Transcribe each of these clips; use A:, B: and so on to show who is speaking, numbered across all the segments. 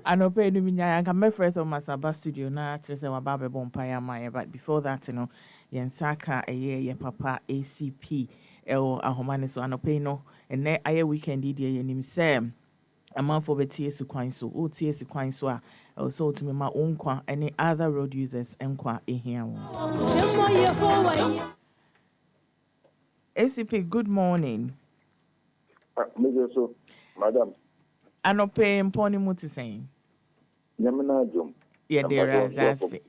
A: Anope no minya anka me first on Masaba studio na actually say waba be bon paya my but before that yen saka ye papa ACP ahoma ne so anope no ene aye weekend dey yenim say amanfo betie si kwan so o tie si kwan so a so to me ma onkwa any other road users enkwa ehia wo. ACP, good morning.
B: So, madam.
A: Anope mponi muti saying.
B: Yamina Jum.
A: Ye dera zase.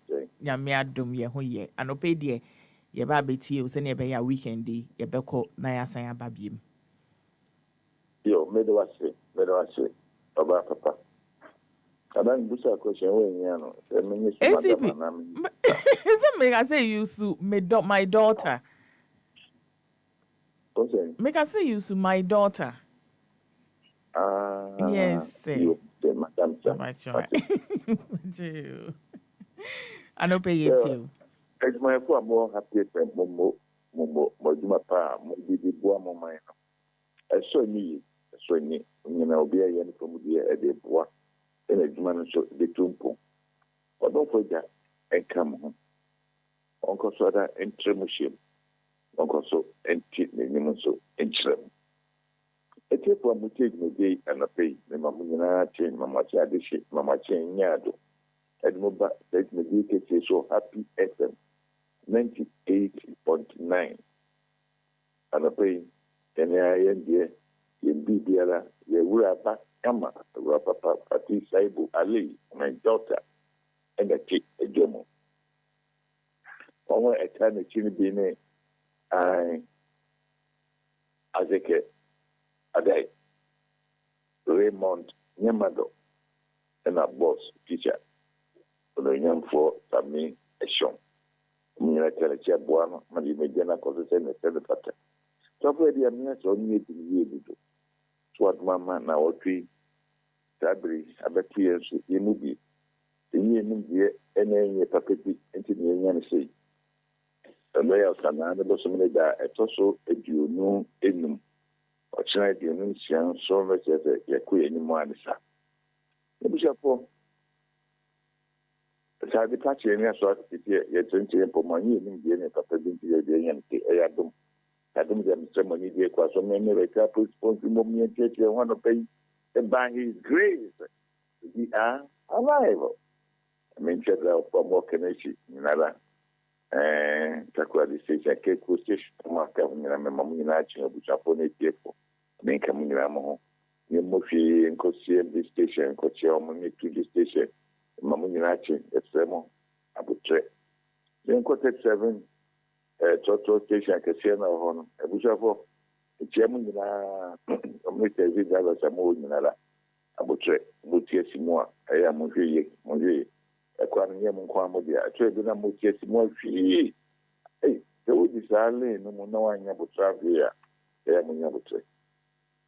A: Nyame adom ye ho ye. Anope de ye ba betie o se ne be ya weekend ye beko na ya san ababiem.
B: Yo, medawase. Baba papa. Adan busa question we nyano. Se menye su madam na me.
A: Make I say you su my daughter.
B: Okay.
A: Make I say you su my daughter. Yes.
B: You the madam.
A: My child. I don't pay you too.
B: It's my for more happy momo mojuma pa mo bibi boa mo man. So ni you know be a yen from the e boa. And a man so the tumpo. But don't forget and come home. Uncle Soda and Tremushim. Uncle so and tip me so and trim. A tip one would take me day and a pay, the Mamma chain, Mamma Chadishi, Mamma chain Yado. And Moba let me be so happy FM 98.9. And a pay, and I end there, in Bibiala, the Rapa Kama, Rapa Fati Shaibu-Ali, my daughter, and a kid, a Jomo. Over a time, a chin bine, I, as a kid, a day, Raymond Nyamado, and a boss teacher, the young for Sammy Eshun. Military Chabuano, Madimediana Cosset, and the pattern. So, where the amnesty only to be able to. What Mamma now tree, Sabri, Abakias, Yemubi, the year, and then a packet into the Union Sea. The layout and another Somida, it's also a due no enum, or tonight the Nuncian, so much as a Yaku anymore. The Bishop for the patch in your sort, yet 20 for money in the end, Papa Binti, the Ayadum. Adam them ceremony de kwa so many recapitals for the moment you want to pay and by his grace we are alive. I mean check out for more connection nada takwa the station ke ko station ma ka nyina me mamu nyina chi obu chapo na tiefo me ka mu nyina mo ni mo fi nko the station ko chi o mo ni to the station mamu nyina chi extremo abutre then ko 7 total station I can see now on a bushafo. The chairman in a military driver, some old in a abutre, Mutia Simoa, I am Monje, a quantum Yamuquamodia, I trade in a Mutia Simoa fee. Hey, the wood is only no one Yabutra here, I am Yabutre.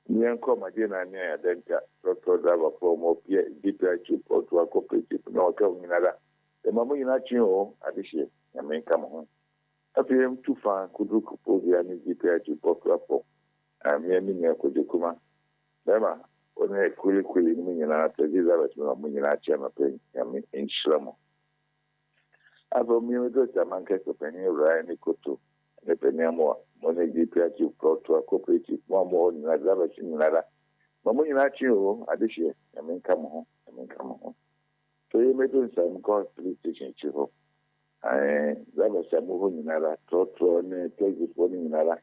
B: Near come again, I near Denta, Doctor Driver from Opia, deeper to or to a cooperative, no coming another. The Mamu in Achio, addition, I may come home. Appearing too far could look for the energy to pop up. I'm yaming a Kujukuma. Lema, when I quickly meaning after this, I was not meaning at Chama Yami in Shlamo. I've a minute a mancat of any Ryan Koto, the Penamore, when I declared you brought to a cooperative, one more than another similar. Mamunaccio, addition, I mean, come home. So you may do some call police station, Chivo. That was a moving in another, and take this one in another.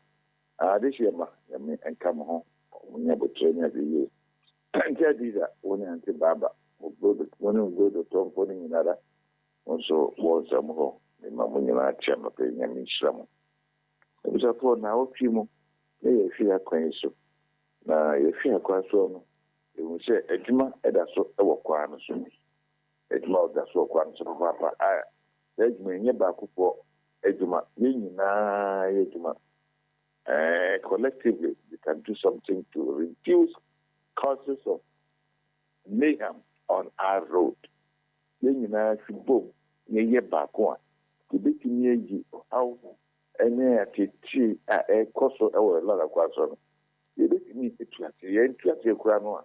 B: This year, I mean, and come home. We never train every year. And tell these that one anti Baba, who go to Tom putting another, also was some home. The Mamunila Chama paying a minstrel. It was a phone now, Fimo. They fear Quenso. Now, if you are quite so, it will say, Edma, and that's what our quantum soon. Edma, that's what quantum Papa. Edmund Yabaku Eduma, Eduma. Collectively, we can do something to reduce causes of mayhem on our road. Yena Fibo, Yabaku, the big Yaji, how any attitude a cost of a lot of question. You didn't need to get to your crown.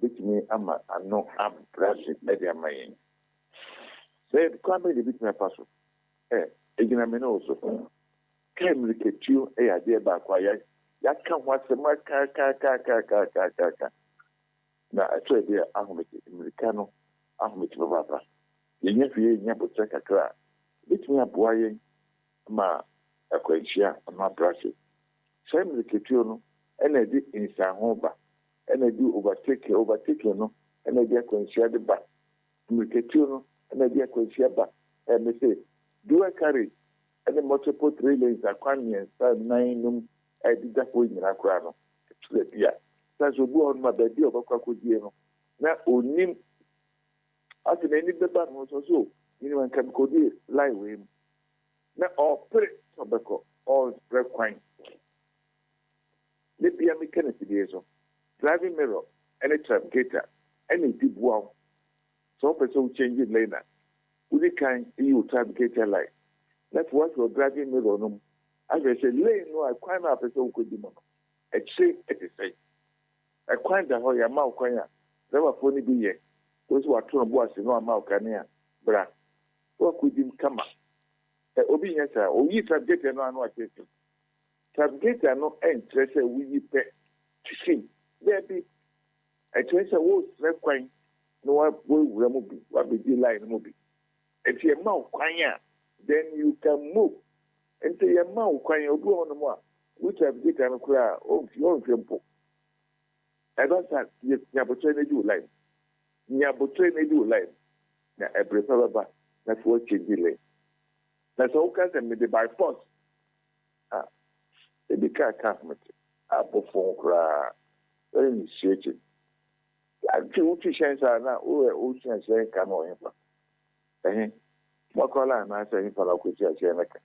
B: bit me ama ano abrasi media mayin say kwa be bit me paso egina me no so kem riketu ade ba kwa ya ka wasema ka na atwe dia ahomete americano ahomete baba yenya fie nya botre kakra bit me aboa yen ma akwanchia ama brasi say riketu no ena di insan ho ba ena di overtake no ena di akwanchia de ba riketu no ena di akwanchia ba me say do I carry any multiple 3 lanes akwanyen sa nine di da ko nyina kra no to the bia sa so bu on ma ba di obakwa ko die no na onim ati na ni be ba no so ni man kan ko di lie we na all pre obako all spread coin le bia me kan ti so driving mirror any trafficator any deep wow so person change lane na udi kan you trafficator like that's what you're driving mirror no as I say lane no akwan na person ko di mo no e che e te say akwan da ho ya ma akwan ya zaba fo ni bi ye those who are trying to ase no ma akwan ya bra wo ko di kama obi nya sa o yi trafficator no anu ake trafficator no interest we yi pe see there be I tell you wo sre kwan no wa wura mo bi wa be di line mo bi if you ma kwan ya then you can move into your mouth when you go on the more, which have taken a cry of your temple. I don't say you have a train do life. You have a train do life. Now, I prefer that's what you delay. That's all kinds of me by force. The big car can't perform cry. Very initiated. I feel to shine now, ocean saying, come on. Wakola na say for la kwesi a chemeka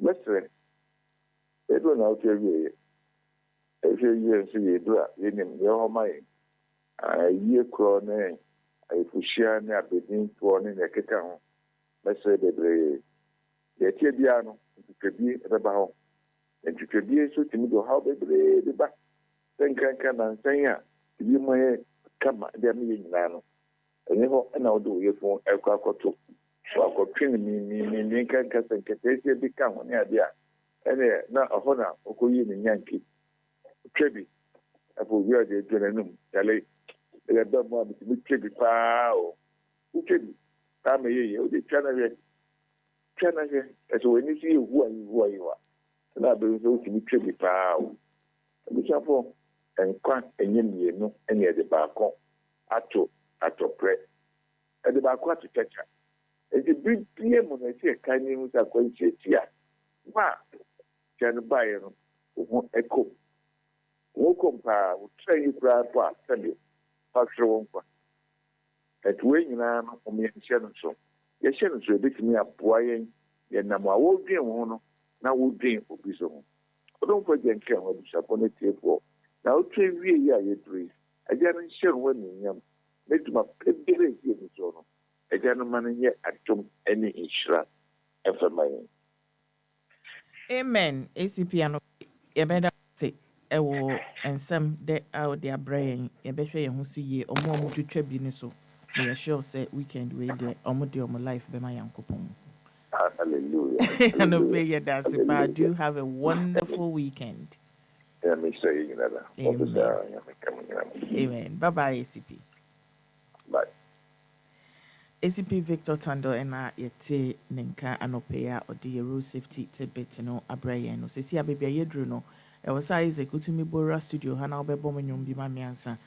B: mesre edo na otewie ye nso ye dura ye nim ye ho mai ye kro ne fushia ne abedin to ne ne keka ho mesre bebre ye tie bia no ntwebi ebe ba ho ntwebi so timi do ha bebre de ba senkanka na nsanya bi mo ye kama dem ye nyina no enye ho na odo ye fon ekwakoto so twin mi kan kasan kete bi kan woni ade a ene na ahona okoyi ni nyanki twebi apo wi ade dwenanum dale ele ba mo mi twebi pa o twebi ta me ye o de chana ye eso weni si hu ayi wa na be so mi twebi pa o mi chafo enkwan enye mienu ene de ba kon ato pre ede ba ko ato techa ede bi mo na se kan ni mu sa ko nchetia ma jan ba ye no ho eko wo kompa wo train kura po a sabe fakro won kwa et we nyina no o me nche no so ye hye no so e bitimi aboa yen ye nam a wo dwen ho no na wo dwen obi so ho o don ko gen kan wo bi sa ko ne tiefo na o twe wie ye a ye duri aja no hye no wani nyam metuma pebere ye ni so no aja no man ye atom any insurance efemayin.
A: Amen. ACP ano yɛbɛda se ɛwɔ nsɛm de a wɔde abrɛ yɛn yɛbɛhwɛ yɛn ho so yie ɔmo a twitwa bi ne so na yɛhyɛ sɛ weekend wei deɛ ɔmo de ɔmo life bɛma Nyankopɔn.
B: Hallelujah.
A: And pay that's it. But do have a wonderful weekend.
B: Amen.
A: Amen. Bye bye, ACP.
B: Bye.
A: ACP Victor Tando and yete Ninka Anopea or the road safety tidbit no abrayan no says ya baby yedru no I was Isaac Kutumi Bora studio Hana Bebominum be my answer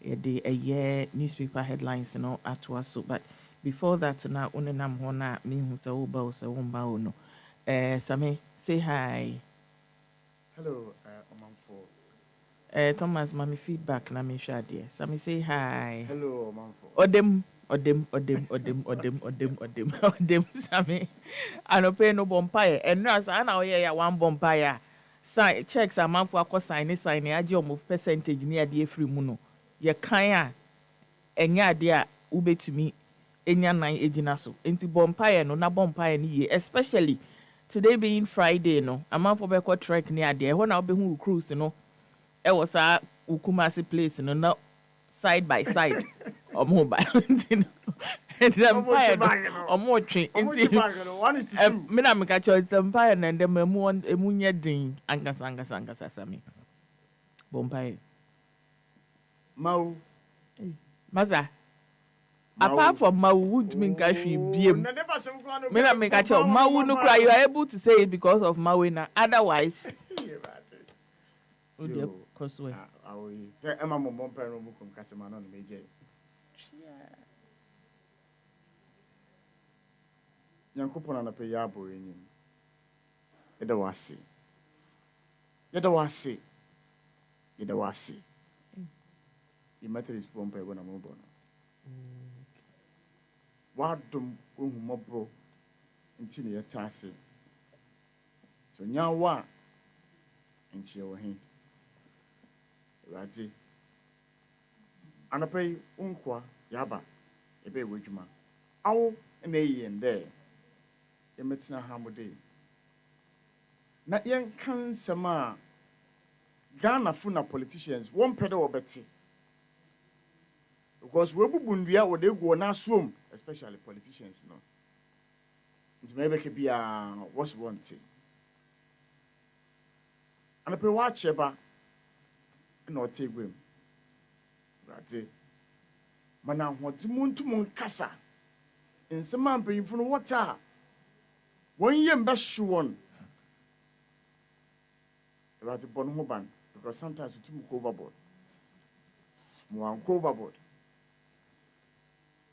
A: a year newspaper headlines no at was so but before that now unenam hona me who's a oba so womba no Sammy say hi.
C: Hello Omanfo.
A: Thomas mommy feedback na me sure dear Sammy say hi.
C: Hello Omanfo.
A: Odem Sammy. I no pay no bompire and nurse I know yeah one bompire sign checks a month for sign aje omo percentage near the free muno ye kan a enya de a ubetumi enya nan ejina so enti bompire no na bompire ni ye especially today being Friday no a month for beko trek near there when I be hu cruise no e was a ukumasi place no na side by side or mobile. And then or more train.
C: One is to two.
A: Me na me catch it's empire and then me munya ding angasa Sammy. Bompire.
C: Mau.
A: Maza. Apart from Mau, would mean Kashi BM. Me na me catch Mau no cry. You are able to say it because of Mau na. Otherwise. Oh dear, cosway.
C: Say Emma Mompire no mukum Casamano major. Yankopon na pe yabo enyim. Eda wase. Eda wase. Eda wase. The matter is from pe when I'm born. Wadom ohumobro nti ne yetase. So nyawa nchi wo hin. Radi. Anapay unkwa yaba ebe wejuma. Awo na yende. Yemetina hamode. Na yen kan sama Ghana funa politicians one pedo obeti. Because we bubundua wo de go na suom, especially politicians no. It maybe could be what's one thing. And pe watch eba no take wem. Rati. Mana hotimuntu mun kasa. Nsema mpanyimfo no water. One year mbeshi one. Rati bon ho ban because sometimes you too overboard. Mo overboard.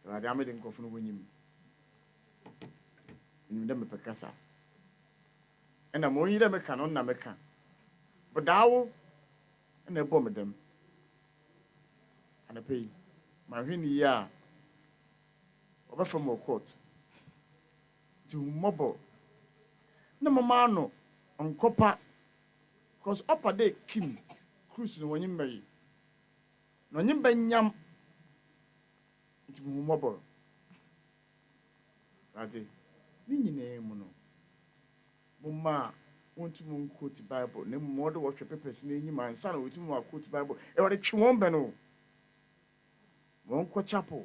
C: Rati amede nkofo no wonyim. Nyim dem pekasa. Ena mo yire meka no na meka. But dawo ena bom dem. Ana pay. My hini ya. Oba from a court. To mobile. Na mama no on copper. Cause upper day Kim cruise no nyim bayi. No nyim banyam. To mobile. Rati. Ni nyine mu no. Mama want to quote the Bible. Ne more do watch papers na nyim ansa na wetu quote Bible. E wore twon be no. Won ko chapel.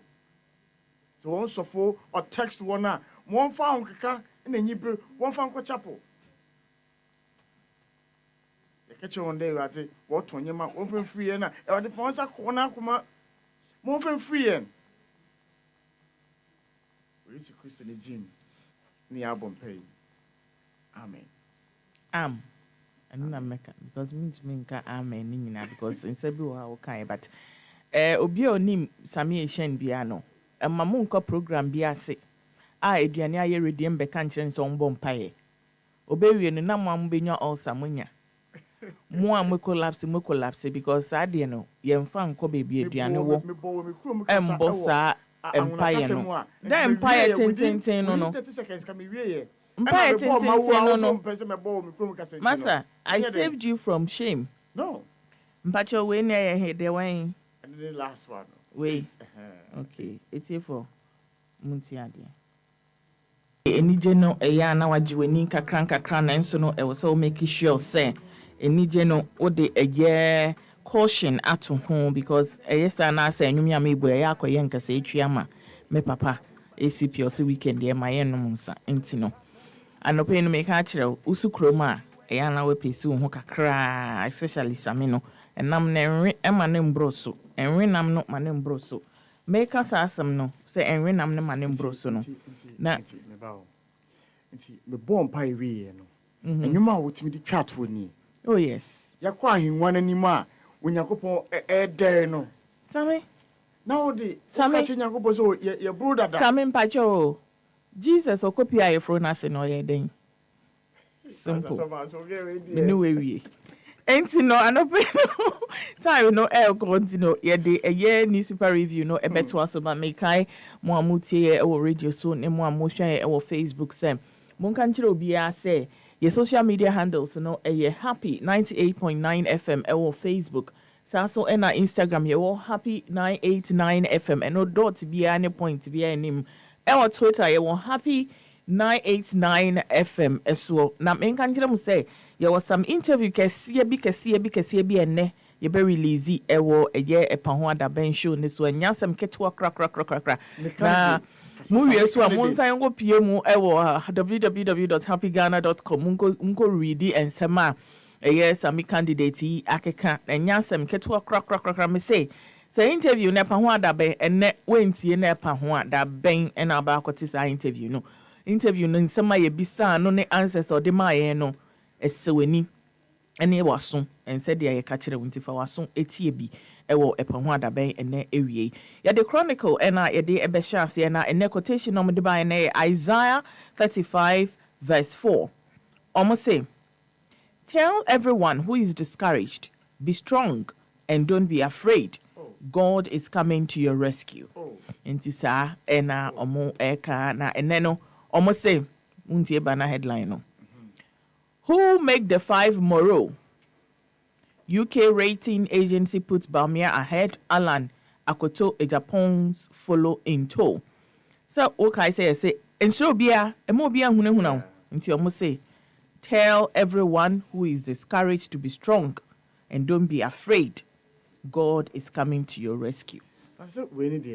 C: So one sofo or text one na one fa honkeka na nyibre one fa nko chapel. E keche one day rati what onyema one fa free na e wade fa nsa ko na akoma one fa free en. We see Christian Jim ni abom pay. Amen.
A: And na meka because me nka amen ni nyina because instead be wa kai but obi onim Sammy Eshun bia no mamu nko program bia ase eduane aye ready mbeka nkyere nso mbom paye obewie no na mo benya ulcer munya mo am collapse because ade no ye mfa nko baby eduane wo embo sa empire no da empire ten no
C: 30 seconds ka me wie ye
A: empire ten no Master, I saved you from shame.
C: No.
A: Mpacho we na ye he de wan.
C: And the last one.
A: Wait. Okay. It's here for munti ade. Enije no eya na wajiweni kakran na enso no e wo so make sure say enije no wo de eye caution ato ho because eyesa na say enwumi amebo eya akoye nkasa etwa ma me papa ACP o se weekend e ma ye no nsa enti anope no make akire usukroma eya na we pesi wo ho kakra especially Sammy no enam na enwe ema ne mbroso enwe nam no ma ne mbroso make us asem no say enwe nam ne ma ne mbroso no na
C: me bawo nti me bom pa ewie no enwuma a wotimi di twato ni
A: oh yes
C: yakwa ahinwa nanim a Onyankopon der no
A: Sammy
C: na wo di Sammy Onyankopon so ye brother da
A: Sammy mpacho Jesus okopi ayefro na se no ye den simple me no we enti no anope no time no e continue ye de eye newspaper review no e beto aso ba me kai mo amutie e wo radio so ne mo amohwa e wo Facebook sem mo kan kire obi a say your social media handles no e happy 98.9 FM e wo Facebook so and Instagram ye wo happy 989 FM and no dot bia any point bia nim e wo Twitter ye wo happy 989 FM eso na me kan kire mo say there was some interview kesiye bi enne ye be release ewo eye epaho adaban show ne so anyasem ketwa kra na muwie so a monsan go pie mu ewo www.happyghana.com unko read ensema eye Sammy candidate yi akeka anyasem ketwa kra me say interview na epaho adaban enne wentie na epaho adaban ena ba akwoti sa interview no nsema ye bisa no ne answers o de maaye no eseweni ene waso ense de ye ka kire wontifa waso etie bi ewo epaho adaban ene ewie ya the chronicle ena ye de ebehya ase ena ene quotation no de ba ene Isaiah 35 verse 4 almost say tell everyone who is discouraged be strong and don't be afraid. God is coming to your rescue. Intisa ena omo eka na eneno almost say untie bana headline no. Who make the 5 Moro? UK rating agency puts Bamia ahead. Alan Akoto Japan's follow in tow. So okay say and so bia emo bia huna until almost say tell everyone who is discouraged to be strong and don't be afraid. God is coming to your rescue.
C: I said, when it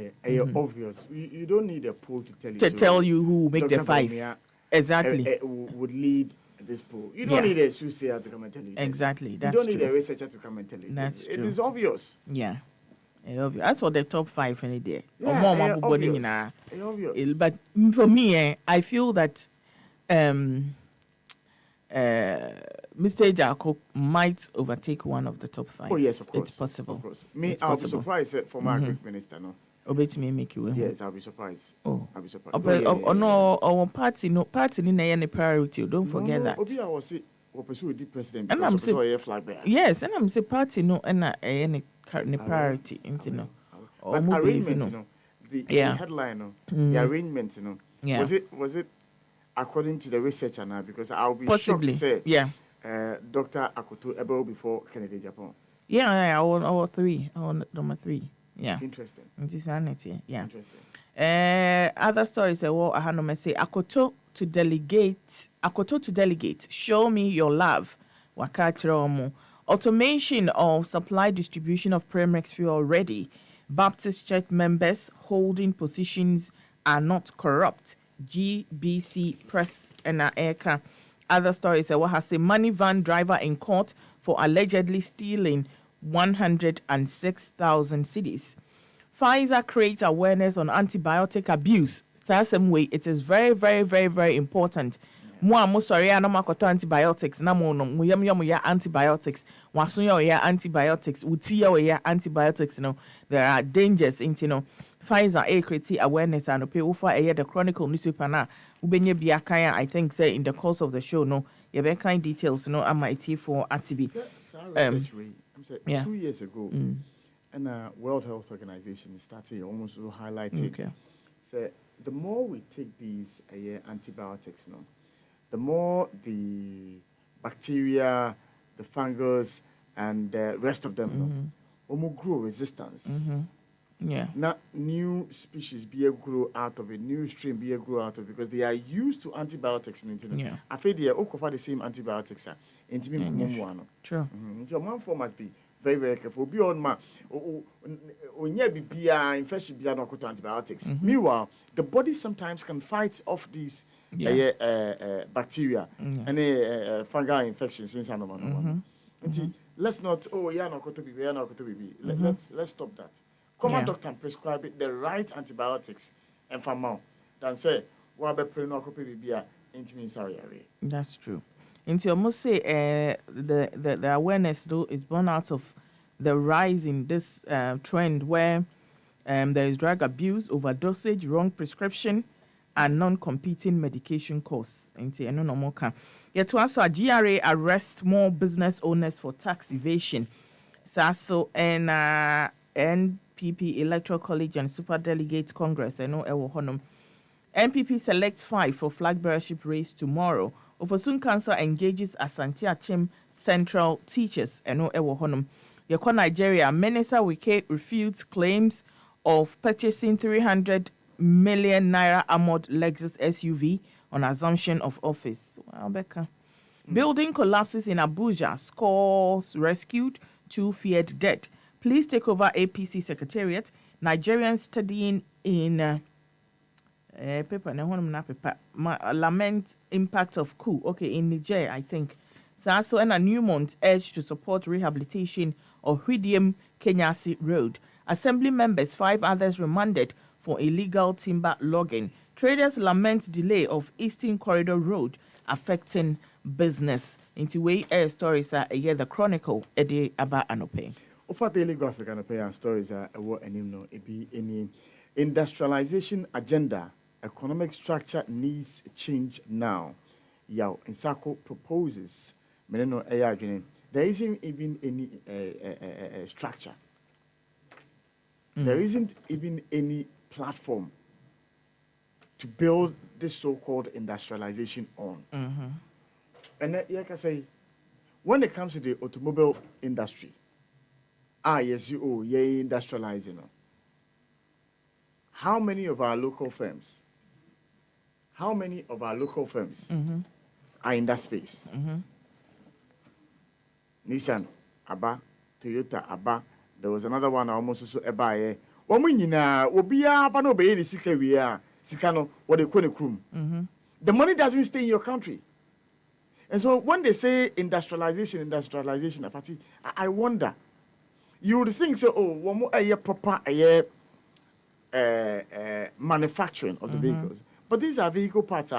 C: obvious. You don't need a poll to tell you.
A: Tell you who will make
C: Dr.
A: the 5.
C: Bamia,
A: Exactly.
C: Would lead this poll. You don't need a soothsayer to come and tell you.
A: Exactly.
C: That's you don't need a researcher to come and tell you.
A: That's
C: it
A: true.
C: is obvious.
A: Yeah. Obvious. As for the top 5 any day.
C: Obvious.
A: But for me, I feel that Mr. Jacob might overtake one of the top 5.
C: Oh, yes, of course.
A: It's possible.
C: Of course. I'll be surprised for my Greek minister, no?
A: Obey me make you.
C: Yes, I'll be surprised.
A: Oh.
C: I'll be surprised.
A: No, our party, party in priority. Don't forget that.
C: Obi, I was say, pursue the president
A: and I'm
C: saying, flag bearer.
A: Yes, and I'm say party, no, and any priority, no.
C: But arrangement, the headline, the arrangement, was it according to the researcher now? Because I'll be
A: possibly
C: shocked to say, Dr. Akoto Ebel before Kennedy Japan.
A: I want 3. I want number 3. Yeah.
C: Interesting.
A: Yeah.
C: Interesting.
A: Other stories say, I had no say Akoto to delegate. Show me your love. Wakachiro. Automation of supply distribution of Premex fuel ready. Baptist church members holding positions are not corrupt. GBC press and Eka. Other stories say, what has a money van driver in court for allegedly stealing 106,000 cedis. Pfizer creates awareness on antibiotic abuse. Same way, it is very, very, very, very important. Mo sorry, I no makoto antibiotics. Na mo no mo ya antibiotics. Wasunya ya antibiotics. Utiya ya antibiotics. There are dangers into Pfizer create awareness and pay over the Chronicle newspaper na. Ubenye biakaya. I think say in the course of the show you be kind details I might for ATB.
C: 2 years ago, and World Health Organization started almost highlighting. So the more we take these antibiotics, the more the bacteria, the fungus, and the rest of them grow resistance.
A: Yeah.
C: Now, new species be able to grow out of it, new strain be able to grow out of it because they are used to antibiotics.
A: Yeah.
C: I feel they are the same antibiotics.
A: True.
C: So one form must be very, very careful. Beyond my infection beyond antibiotics. Meanwhile, the body sometimes can fight off these bacteria and fungal infections since let's not let's stop that. Common doctor and prescribe it the right antibiotics and for more than say
A: that's true. Into almost say the awareness though is born out of the rise in this trend where there is drug abuse, overdosage, wrong prescription, and non-competing medication costs. Into no more can. Yet to also GRA arrest more business owners for tax evasion. So and NPP Electoral College and Super Delegate Congress. I know Ewo Honum. NPP selects 5 for flag bearership race tomorrow. Ofosun Council engages Asante Achim Central teachers. I know Ewo Honum. Yekwa Nigeria, Minister Wike refutes claims of purchasing 300 million naira armored Lexus SUV on assumption of office. Well, Becca. Building collapses in Abuja. Scores rescued. two feared dead. Police take over APC Secretariat. Nigerians studying in paper. Lament impact of coup. Okay, in Niger, I think. So and a Newmont urged to support rehabilitation of Hwidium Kenyasi Road. Assembly members, 5 others remanded for illegal timber logging. Traders lament delay of Eastern Corridor Road affecting business. Into way air stories are the Chronicle Ede Aba Anope.
C: Ofa Daily Graphic Anope and stories are what no it be any industrialization agenda. Economic structure needs change now. Yao Insako proposes. There isn't even any structure. There isn't even any platform to build this so-called industrialization on. And like I say, when it comes to the automobile industry, industrializing. How many of our local firms are in that space? Nissan, Abba, Toyota, Abba. There was another one almost so Ebaye. The money doesn't stay in your country. And so when they say industrialization, Fati, I wonder. You would think so, one more proper manufacturing of the vehicles. But these are vehicle parts.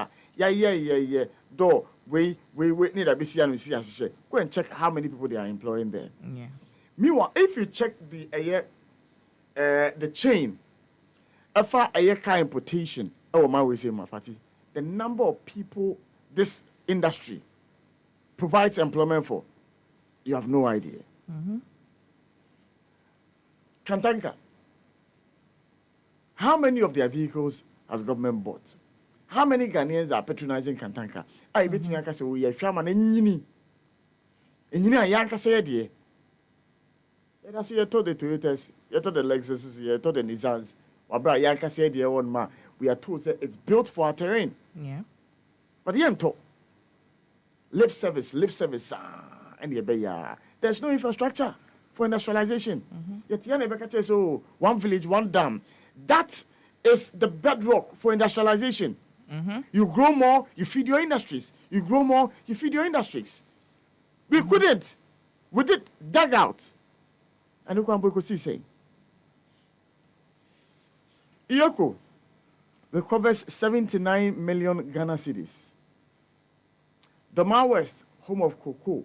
C: Door, we need a BC. Go and check how many people they are employing there.
A: Yeah.
C: Meanwhile, if you check the chain, after a car importation, the number of people this industry provides employment for, you have no idea. Kantanka, how many of their vehicles has government bought? How many Ghanaians are patronizing Kantanka? I bet me I can say, we are shaman and yini, yanka say, dear. That's you told the Toyotas, you told the Lexuses, you told the Nissans, Wabra Yanka said, dear one ma, we are told that it's built for our terrain.
A: Yeah.
C: But the talk. Lip service, and there's no infrastructure for industrialization. Yet so one village, one dam. That is the bedrock for industrialization. You grow more, you feed your industries. You grow more, you feed your industries. We couldn't. We did dugouts. And look what we could see saying. Iyoko recovers 79 million Ghana cedis. The West, home of cocoa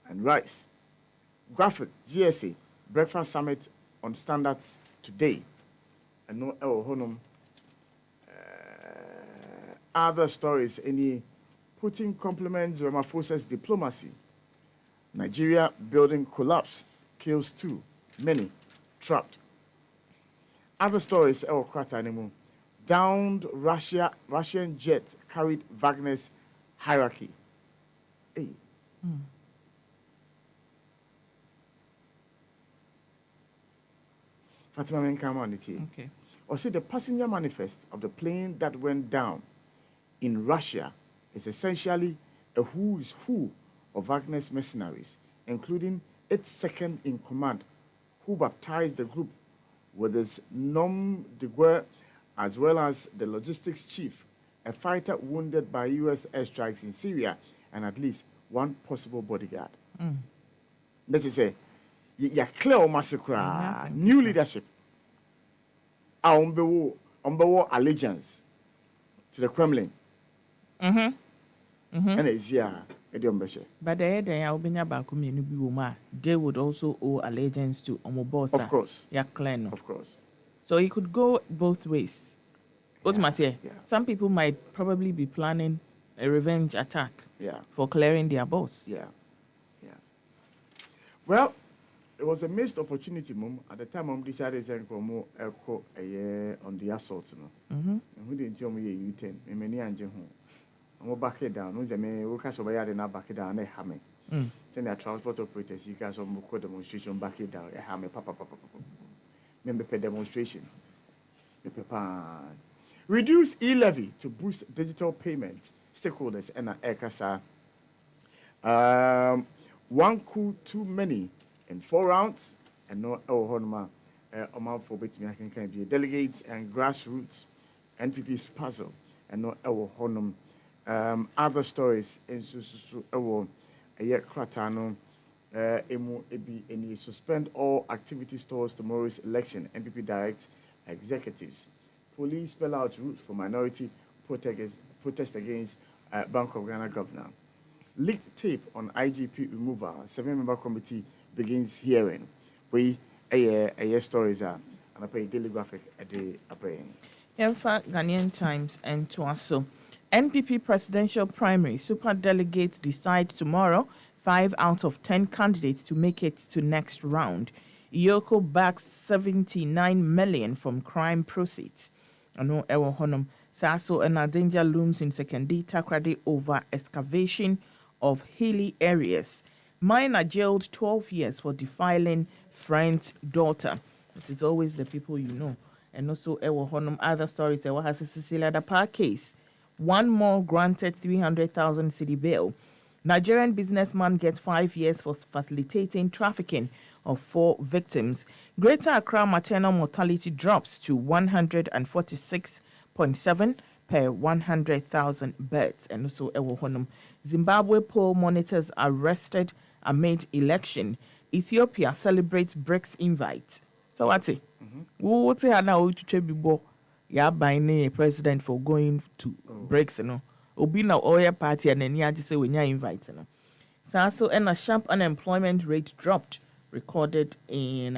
C: and rice. Graphic, GSA, Breakfast Summit on Standards today. And no honum. Other stories, any Putin compliments Ramaphosa's diplomacy. Nigeria building collapse, kills 2, many trapped. Other stories, downed Russian jet carried Wagner's hierarchy. Hey. Fatima Menkamaniti.
A: Okay.
C: Or see the passenger manifest of the plane that went down in Russia is essentially a who's who of Wagner's mercenaries, including its second in command, who baptized the group with his nom de guerre, as well as the logistics chief, a fighter wounded by U.S. airstrikes in Syria, and at least one possible bodyguard. That is a clear massacre, new leadership. Umbewo allegiance to the Kremlin. And it's here.
A: But they would also owe allegiance to Omobosa.
C: Of course.
A: Of
C: course.
A: So it could go both ways. Some people might probably be planning a revenge attack for clearing their boss.
C: Well, it was a missed opportunity, Mum. At the time, Mum decided to go echo a year on the assault. And who didn't tell me a U10? Many and Jehu. I'm back it down. Who's a man who has over and back it down? They have me. Send their transport operators, you guys on demonstration back it down. They have me. Papa. Member per demonstration. Reduce e-levy to boost digital payments. Stakeholders and ECASA. One coup too many in 4 rounds, and no Honma, Oman for Betty can be delegates and grassroots, NPP's puzzle, and no Honum. Other stories in Susu, a year Kratano, Emu Ebi, and suspend all activity stores tomorrow's election, NPP direct executives. Police spell out route for minority protest against Bank of Ghana governor. Leaked tape on IGP removal. 7-member committee begins hearing. We a stories are and I pay daily graphic a day a praying.
A: In fact, Ghanaian Times and Tuaso. NPP presidential primary super delegates decide tomorrow 5 out of 10 candidates to make it to next round. Yoko backs 79 million from crime proceeds. Ano ewo honum saso and a danger looms in Secondary Takrady over excavation of hilly areas. Minor jailed 12 years for defiling friend's daughter. It is always the people you know. And also ewo honum other stories ewo has a Cecilia Dapa case. One more granted 300,000 cedi bail. Nigerian businessman gets 5 years for facilitating trafficking of 4 victims. Greater Accra maternal mortality drops to 146.7 per 100,000 births. And also, Zimbabwe poll monitors arrested amid election. Ethiopia celebrates BRICS invite. So what's it? What's it now? Yeah, by president for going to BRICS, Obi na oil party and then just say when you invite, So and a sharp unemployment rate recorded in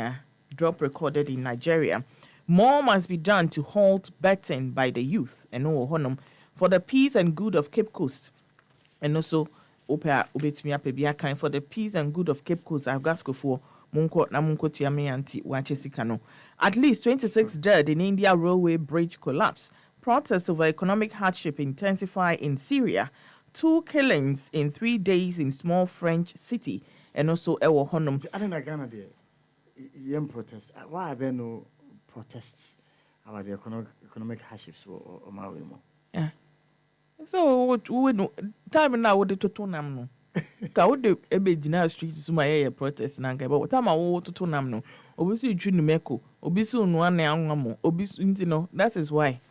A: Nigeria. More must be done to halt betting by the youth and for the peace and good of Cape Coast. And also for the peace and good of Cape Coast, I've got for Munko Tiame anti Wachesikano. At least 26 dead in India railway bridge collapse. Protests over economic hardship intensify in Syria. 2 killings in 3 days in small French city. And also Ewo Honum.
C: I don't know Ghana there. Young protests. Why are there no protests about the economic hardships or Mawimo?
A: Yeah. So we no time now with the totonam no. Ka wo de ebe gina street so my protest na nka but time wo totonam no. Obi so twu numeko, obi so no an anwamo, obi so no. That is why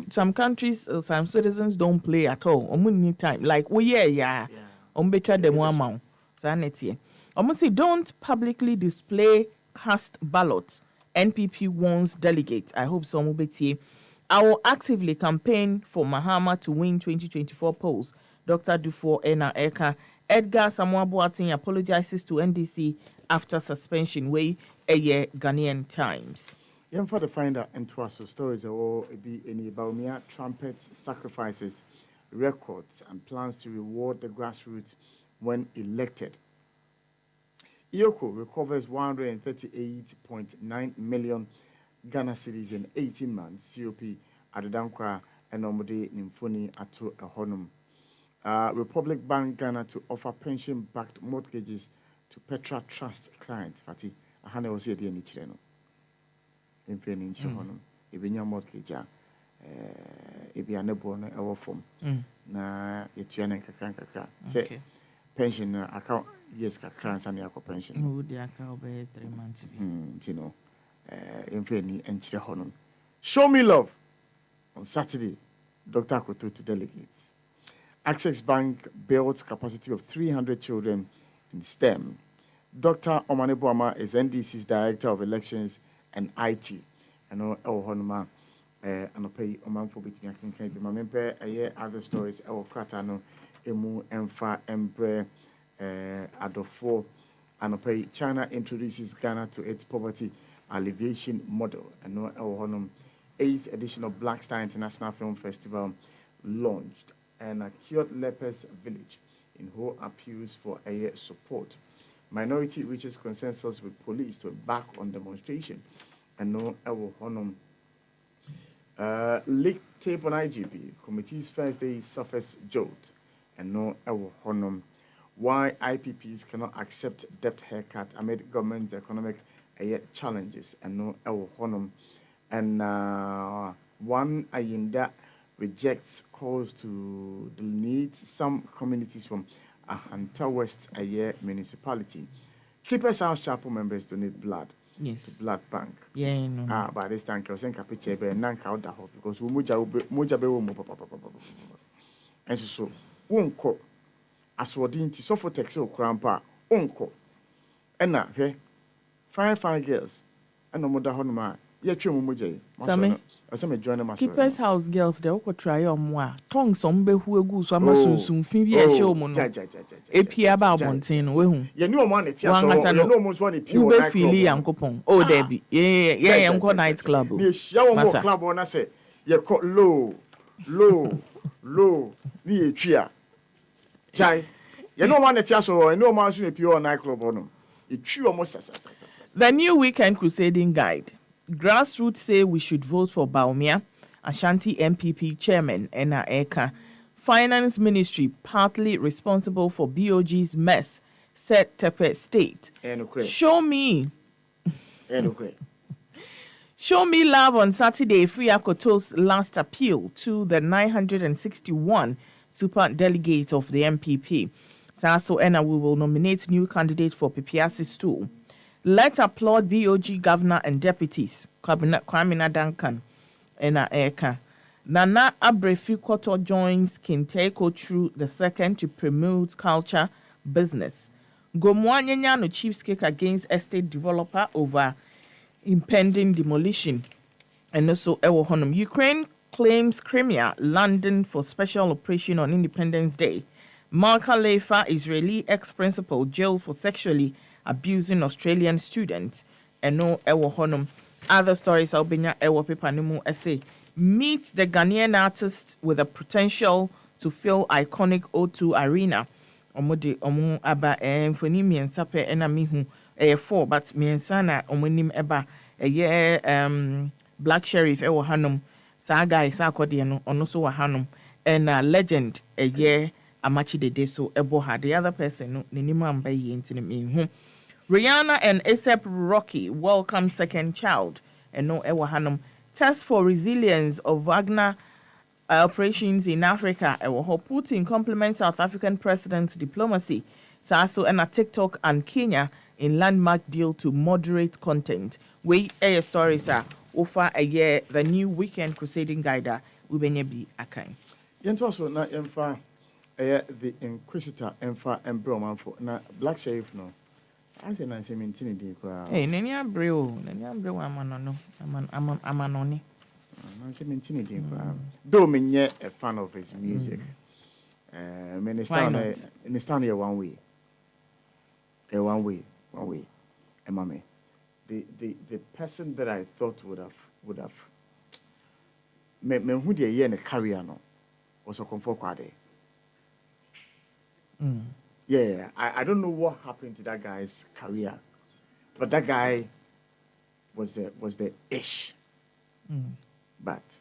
A: some countries, some citizens don't play at all. Need time. Like, yeah. Betcha them one amount. Sanity. Say don't publicly display cast ballots. NPP warns delegates. I hope some will be. I will actively campaign for Mahama to win 2024 polls. Dr. Dufour Ena Eka. Edgar Samoa Boateng apologizes to NDC after suspension. Way a year Ghanaian Times.
C: Young for the finder and Twasso stories or be any Baumia trumpets, sacrifices, records, and plans to reward the grassroots when elected. Iyoko recovers 138.9 million Ghana cedis in 18 months. COP Adedankwa and Omode Nimfoni Ato Ehonum. Republic Bank Ghana to offer pension-backed mortgages to Petra Trust clients. Fati, Ahane Osi Edi Nichireno. Mfeni nchi hono ibinya mortgage ibi anebo na ewo form na yetua na kakra say pension account yes kakra san ya pension
A: no the account be 3 months
C: you know mfeni nchi hono. Show me love on Saturday. Dr. Koto to delegates. Access Bank built capacity of 300 children in STEM. Dr. Omaneboama is NDC's Director of Elections and IT. I know Honma and pay Oman for bit me. I can be my member. Other stories. Kratano Emu Emfa Embre Adofo and pay China introduces Ghana to its poverty alleviation model. I know Honum 8th edition of Black Star International Film Festival launched and a cured lepers village in Ho appeals for support. Minority reaches consensus with police to back on demonstration. And no Ewo Honum. Leaked tape on IGP. Committee's first day suffers jolt. And no Ewo Honum. Why IPPs cannot accept debt haircut amid government's economic challenges. And no Ewo Honum. And one Ayinda rejects calls to delineate some communities from Ahanta West municipality. Keepers House Chapel members donate blood to
A: Yes.
C: blood bank.
A: Yeah, no.
C: By this time, I was saying picture be nanka out the because muja be wo and so wonko aswodi nti so for text o krampa wonko ena hwe fine girls and no moda hono ma ye twa mu muja yi
A: Sammy,
C: asa me join them
A: Keepers House girls they will try on moi. Tongue some be who egu so ama sunsun fin bi e show mu no. Epia ba abonten no we hu.
C: Ye ni o ma na tia so ye no mo so na pie o
A: Ube fili yankopon. Oh Debbie. Yeah, yanko night club.
C: Ni ehia wo mo club o na say ye ko low ni etwa. Chai. Ye no ma na tia so ye no ma so na pie o night club no. Etwi o mo sasa.
A: The new weekend crusading guide. Grassroots say we should vote for Baumia, Ashanti MPP chairman Ena Eka. Finance Ministry partly responsible for BOG's mess, said Tepe State. Show me love on Saturday. Free Akoto's last appeal to the 961 super delegates of the MPP. So Ena, we will nominate new candidate for Pipiasi stool. Let's applaud BOG governor and deputies. Kwamina Duncan, Ena Eka. Nana Abrefi Koto joins Kinteko through the second to promote culture business. Gomwanyanya no chief's cake against estate developer over impending demolition. And also Ewo Honum. Ukraine claims Crimea, London for special operation on Independence Day. Marka Leifa, Israeli ex-principal, jailed for sexually abusing Australian students. And no Ewo Honum. Other stories Albania Ewo Pepanimu essay. Meet the Ghanaian artist with the potential to fill iconic O2 arena. Omo aba mfoni miensa pe ena mihu 4 but miensa na omonim eba Black Sheriff ewo hanom sa guy sa akode no ono so wa hanom and legend Amachi Dede so ebo ha the other person no nenim amba yi ntini mihu. Rihanna and ASAP Rocky welcome second child and no ewo hanom. Test for resilience of Wagner operations in Africa. Putin compliments South African president's diplomacy. Saso and a TikTok and Kenya in landmark deal to moderate content. We stories are over a year. The new weekend crusading guide will be a kind.
C: Yentoso na emfa the inquisitor emfa embroman for na Black Sheriff no. I say na se mentini di kwa.
A: Hey, nenya brew amanono. Amanoni.
C: Nancy mentini di kwa. Though me a fan of his music. Minister here one way. One way. Mame. The person that I thought would have me who the year in a career no was a comfort quade. Yeah, I don't know what happened to that guy's career, but that guy was the ish. But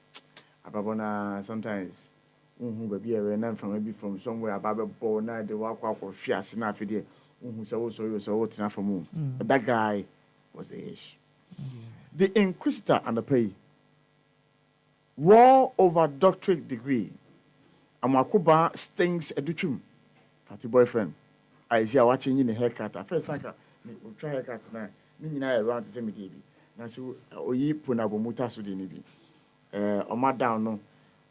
C: Ababona sometimes baby from somewhere about born now the walk for fias enough there. But that guy was the ish. The inquisitor and the pay. War over doctorate degree. Amakuba stings edutum. Fati boyfriend. I see watching in the haircut. At first, like try haircuts now. Nina around to say me, baby. Now, so oyi punabo muta sudi nibi. Oma down no,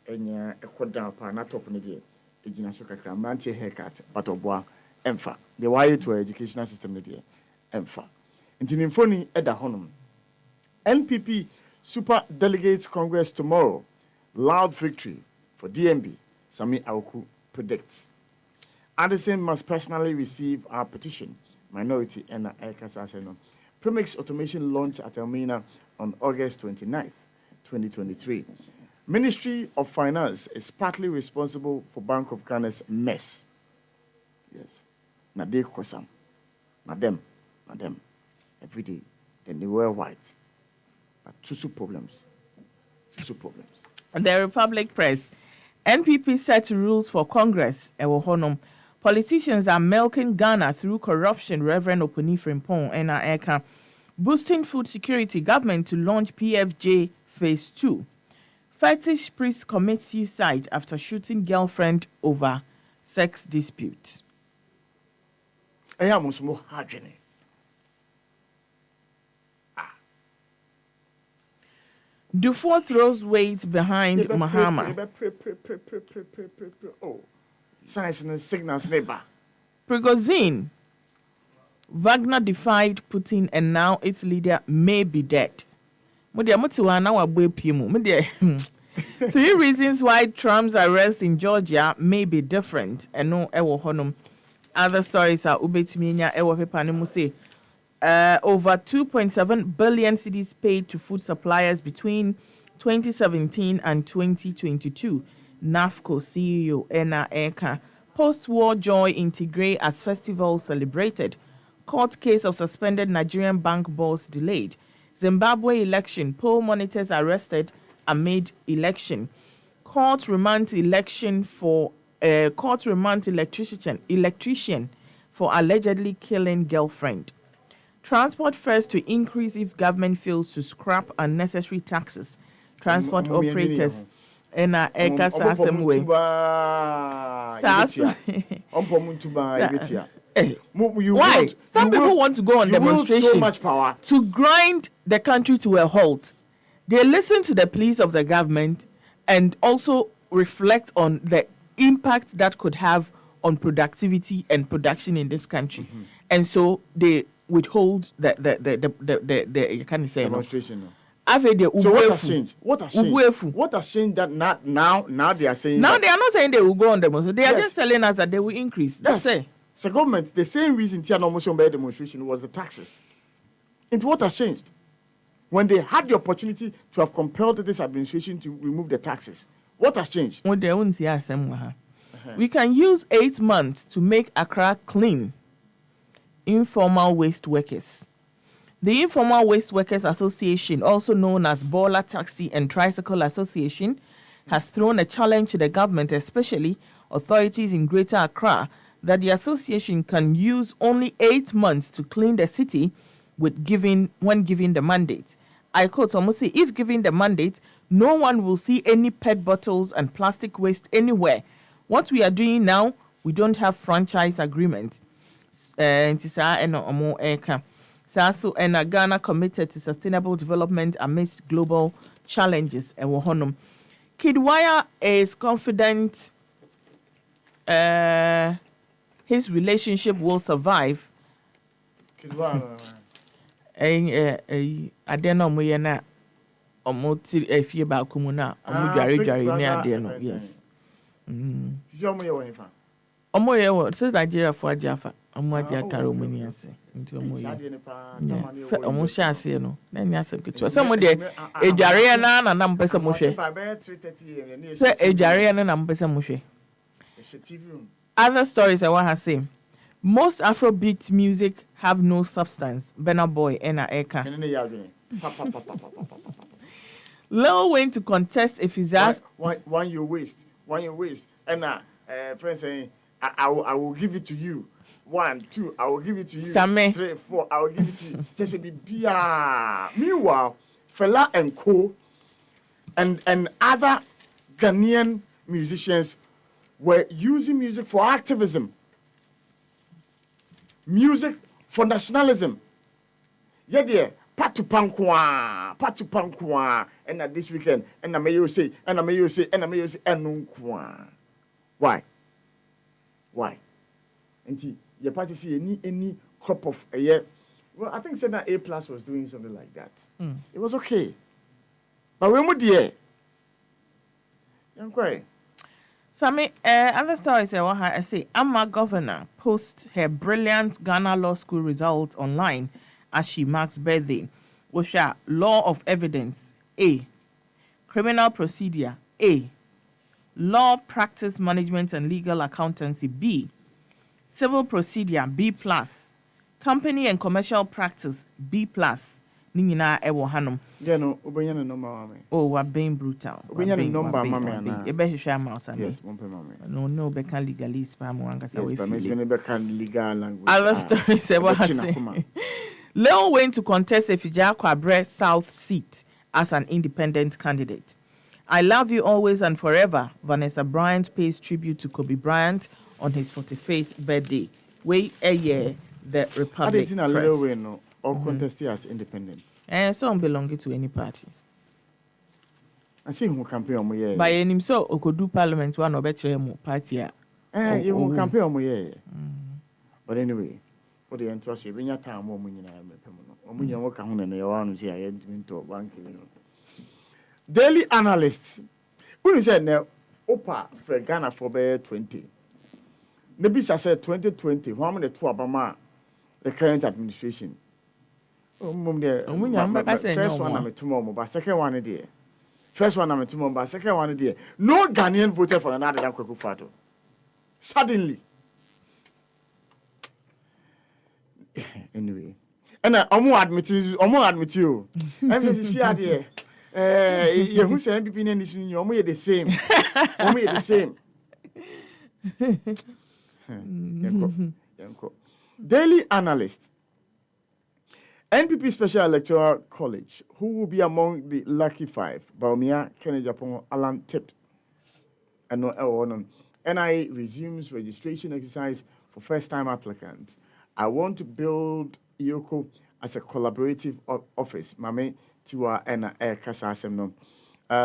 C: and a quad down pa na top nidia. Ejina soka manti haircut, but oboa emfa. The wire to educational system nidia emfa. Inti infoni eda honum. NPP Super Delegates Congress tomorrow. Loud victory for DMB. Sammy Auku predicts. Addison must personally receive our petition. Minority and Ekasaseno. Premix automation launch at Elmina on August 29th, 2023. Ministry of Finance is partly responsible for Bank of Ghana's mess. Yes. Nade Kosam. Madam. Every day. Then they wear white. But two problems.
A: The Republic Press. NPP set rules for Congress. Politicians are milking Ghana through corruption. Reverend Oponi Frimpong and Eka. Boosting food security. Government to launch PFJ Phase 2. Fetish priest commits suicide after shooting girlfriend over sex dispute.
C: I am more hardly.
A: Dufour throws weight behind Mahama.
C: Oh, signs and signals neighbor.
A: Prigozhin. Wagner defied Putin and now its leader may be dead. 3 reasons why Trump's arrest in Georgia may be different. And no, other stories are Ubetiminya Ewa Pepanimu say over 2.7 billion cedis paid to food suppliers between 2017 and 2022. NAFCO CEO Ena Eka. Post-war joy in Tigray as festival celebrated. Court case of suspended Nigerian bank boss delayed. Zimbabwe election. Poll monitors arrested amid election. Court remands electrician for allegedly killing girlfriend. Transport fares to increase if government fails to scrap unnecessary taxes. Transport operators in a same way. Why? Some people want to go on demonstration
C: so much power
A: to grind the country to a halt. They listen to the pleas of the government and also reflect on the impact that could have on productivity and production in this country. Mm-hmm. And so they withhold the you can't say
C: demonstration.
A: So
C: what has changed? What has changed? What has changed that now they are saying
A: now they are not saying they will go on demonstration. They are just telling us that they will increase. That's it.
C: So government, the same reason Tia Nomotion by demonstration was the taxes. Into what has changed? When they had the opportunity to have compelled this administration to remove the taxes, what has changed?
A: We can use 8 months to make Accra clean. Informal waste workers. The Informal Waste Workers Association, also known as Bola Taxi and Tricycle Association, has thrown a challenge to the government, especially authorities in Greater Accra, that the association can use only 8 months to clean the city when given the mandate. I quote, almost say, if given the mandate, no one will see any PET bottles and plastic waste anywhere. What we are doing now, we don't have franchise agreement. And Ghana committed to sustainable development amidst global challenges. Kidwaya is confident his relationship will survive. Adeno muyena omoti efie ba kumuna omudware ni adeno. Yes. Omoye wo se Nigeria for ajafa omadi akara omuni ase nti omoye omo sha ase no na nya asem ketu se mo de edware na na mpese mo hwe se edware na mpese mo hwe. Other stories I want to say. Most Afrobeat music have no substance. Benna Boy, Ena Eka. Lil Wayne to contest if he's asked.
C: One you waste. Ena, friends saying, I will give it to you. 1, 2, I will give it to you.
A: Sammy.
C: 3, 4, I will give it to you. Just a bit. Meanwhile, Fela and Co. and other Ghanaian musicians were using music for activism, music for nationalism. Yeah, dear. Patu pankwa, and this weekend, and I may say, and why? And your party see any crop of a year. Well, I think Senna A+ was doing something like that. It was okay. But when would you?
A: Sammy, other stories I say, Amma Governor posts her brilliant Ghana Law School results online as she marks birthday. Which are law of evidence, A. Criminal procedure, A. Law practice management and legal accountancy, B. Civil procedure, B+. Company and commercial practice, B+. Nina ewo hanum.
C: Yeah, no, obenya no number mama.
A: Oh, we're being brutal.
C: Obenya no number mama na.
A: E be hwehwe ama osane.
C: Yes, one mama.
A: No be can legally spam wanga sa we
C: feel. Yes, but be can legal language.
A: Other stories about Lil Wayne to contest Efija Kwabre South seat as an independent candidate. I love you always and forever. Vanessa Bryant pays tribute to Kobe Bryant on his 45th birthday. Way a year, the Republic Press.
C: Lil Wayne no or contest as independent.
A: So belonging to any party.
C: I see who campaign on my
A: by any so could do parliament one or better party.
C: you who campaign on my but anyway, what the interest when your time woman in a when you walk on and you want to see I had to bank. Daily analysts. Who you said now, Opa for Ghana for 20. Nebisa said 2020, how many two Obama the current administration? Oh, first one I'm tomorrow, but second one there. First one I'm tomorrow, but second one there. No Ghanaian voted for another than Kwaku. Suddenly. Anyway. And I'm more admit you. I'm just see idea. Who say MPP and this you are the same. We the same. Daily analyst. NPP Special Electoral College, who will be among the lucky five? Baumia, Kennedy Japan, Alan tipped. And no NIA resumes registration exercise for first-time applicants. I want to build Yoko as a collaborative office. Mame Tiwa and Air Kasasem no.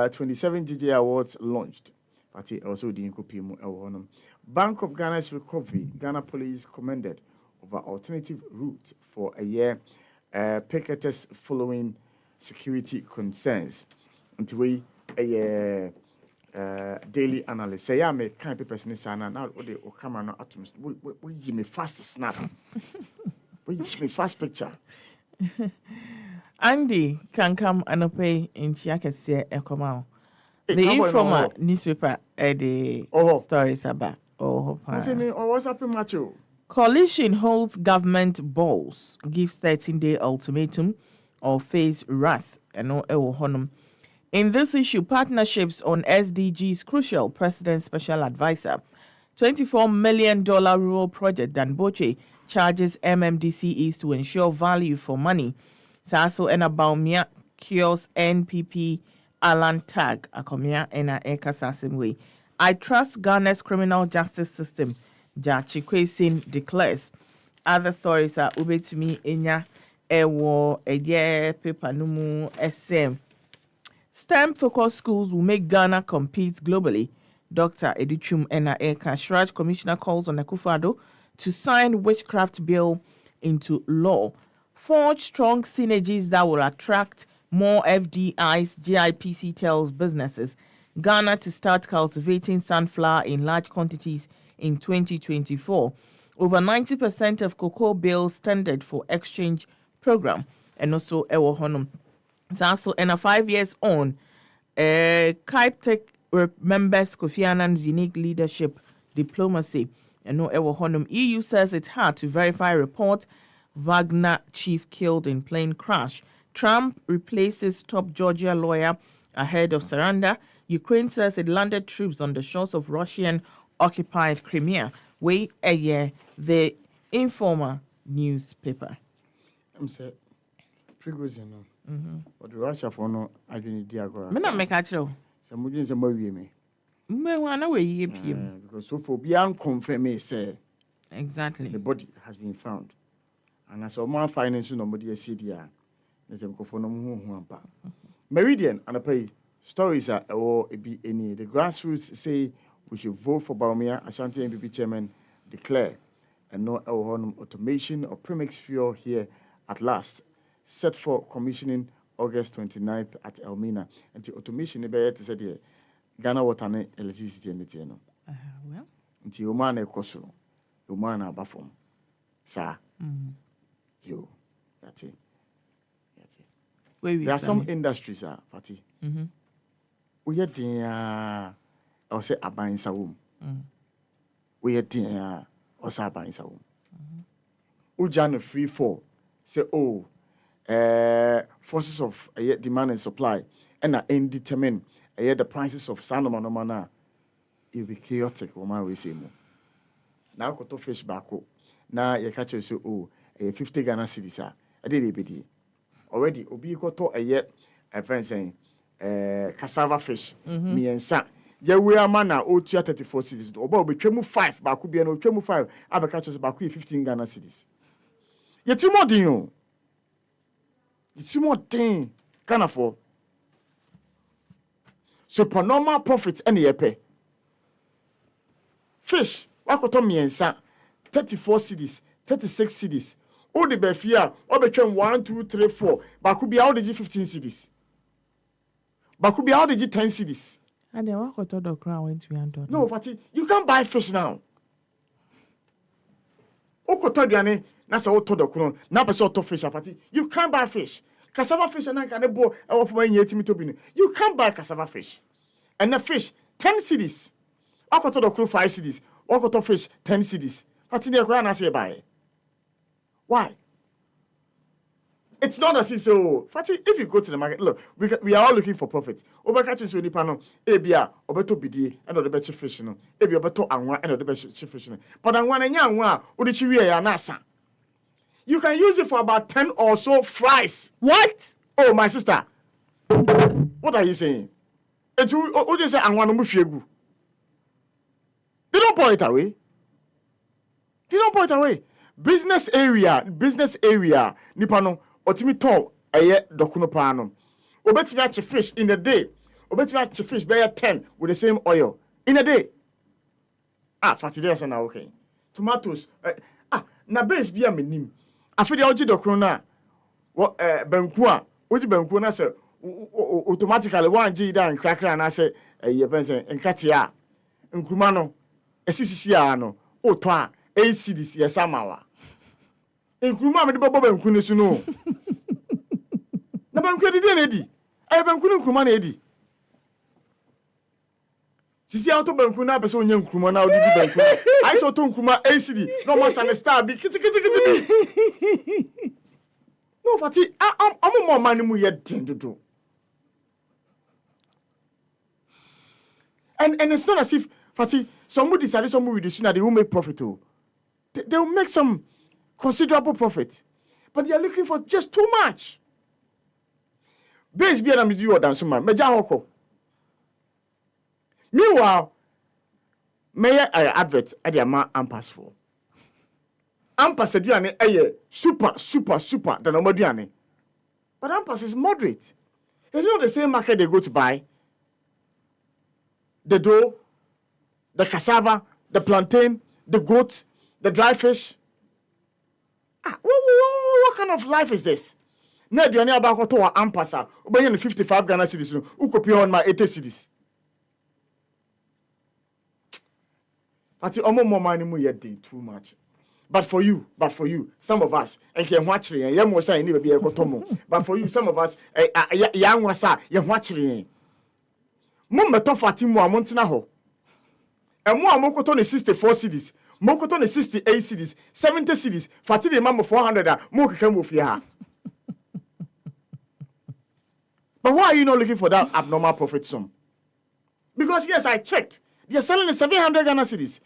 C: 27 GJ Awards launched. Fati also the Inkopimu. Bank of Ghana's recovery. Ghana Police commended over alternative route for a year. Picketers following security concerns. Until we daily analyst say, "I make kind papers in sana now. What the camera no atoms? We give me fast snap. We give me fast picture."
A: Andy can come and pay in Chiakese Ekomao. The Informer newspaper the stories about.
C: I mean, what's happening, Macho?
A: Coalition holds government balls, gives 13-day ultimatum, or face wrath. In this issue, partnerships on SDGs crucial. President Special Advisor, $24 million rural project Danboche charges MMDCEs to ensure value for money. Saso ena Baumia cures NPP Alan Tag akomia ena eka sasimwe. I trust Ghana's criminal justice system. Jachi Kwesin declares. Other stories are ubetumi enya ewo eye paper numu SM. STEM-focused schools will make Ghana compete globally. Dr. Edichum Ena Eka Shraj Commissioner calls on Akufo-Addo to sign witchcraft bill into law. Forge strong synergies that will attract more FDIs, GIPC tells businesses. Ghana to start cultivating sunflower in large quantities in 2024. Over 90% of cocoa bills tendered for exchange program. And also Ewo Honum. So, and 5 years on, Kaiptek remembers Kofi Annan's unique leadership diplomacy. And no Ewo Honum. EU says it's hard to verify report Wagner chief killed in plane crash. Trump replaces top Georgia lawyer ahead of surrender. Ukraine says it landed troops on the shores of Russian-occupied Crimea. Wait a year, the Informer newspaper.
C: I'm saying, Prigozhin, but the Russia for no, I didn't diago.
A: Me not make a show.
C: Some would use a movie me.
A: Me wanna way ye PM.
C: Because so for beyond confirm say
A: Exactly.
C: the body has been found. And as a man financing nobody a CDR, there's a cophonum. Meridian and a pay stories are or it be any. The grassroots say we should vote for Baumia, Ashanti MPP chairman declare, and no automation or premix fuel here at last. Set for commissioning August 29th at Elmina. And the automation is said here Ghana water and electricity and the
A: Well,
C: until Oman a coso, Oman a bafom. Sir, yo, that's it. There are some industries, Fati. We are there, or say Abain Saum. We are there, or say Abain Saum. Ujan free fall. Say, forces of demand and supply, and indeterminate the prices of Sanomanomana. It will be chaotic, or my way say more. Now, got to fish back. Now, you catch us, 50 Ghana cedis. I did it. Already, Obi got to a yet, a friend saying, cassava fish, me and son. Yeah, we are mana, 34 cities. Or be 5, but could be an 5. I will catch us back 15 Ghana cities. Yet, you more than it's more thing, can afford. supernormal profit any yepe. Fish, wakoto miensa, 34 cedis, 36 cedis. All the befia, or between 1, 2, 3, 4. But could be out the G15 cedis. But could be out the G10 cedis.
A: And then what got the crown went to be undone?
C: No, Fati, you can't buy fish now. Okoto diane, nasa oto do kuno, na pese oto fish Fati. You can't buy fish. Cassava fish and I can bo of when you to you can't buy cassava fish. And the fish 10 cedis. Okoto do kuno 5 cedis. Okoto fish 10 cedis. Fati de kwa na say buy. Why? It's not as if so. Fati, if you go to the market, look, we are all looking for profit. Obakachi so nipa no, ebia obeto bidie and the beche fish no. Ebia obeto anwa and the beche fish no. But anwa na nya anwa, odichi wie ya na sa. You can use it for about 10 or so fries.
A: What?
C: Oh, my sister. What are you saying? It's who they say anwa no mufiegu. They don't pour it away. They don't pour it away. Business area, nipa no otimi ton eye dokuno pa no. Obetimi ache fish in a day. Obetimi ache fish be 10 with the same oil in a day. Fati dey say na okay. Tomatoes na base bia menim. Afide oji dokuno na banku a, oji banku na say automatically one G dan krakra na say eye pense nkate a nkruma no esisisi a no oto a 8 cedis yesamawa. Nkruma me de bobo banku ni su no. Na banku de na edi. Banku ni nkruma na edi. Sisi auto banku na pese onye nkruma na odi banku. I so to nkruma 8 cedi. No more san star bi kiti. No Fati, I'm more money mu yet do. And it's not as if Fati somebody decided somebody with the sin that they will make profit too. They will make some considerable profit, but they are looking for just too much. Base be an do or so man. Meja hoko. Meanwhile, may I advert at the amount ampas for. Ampas ediane super than omodiane. But ampas is moderate. It's not the same market they go to buy. The dough, the cassava, the plantain, the goat, the dry fish. What kind of life is this? Na do any about to ampasa. Obenye 55 Ghana cedis no. Ukopi on my 80 cedis. Ati omo more money mu yet too much. But for you, some of us, and can watch it, and you say, never be a cotomo. But for you, some of us, young was you watching it. Mumma to Fati mo amontina ho. And more mokoto 64 cedis. Mokoto 68 cedis, 70 cedis. Fati the mama 400 mo kekam ofia. But why are you not looking for that abnormal profit sum? Because yes, I checked. They are selling the 700 Ghana cedis.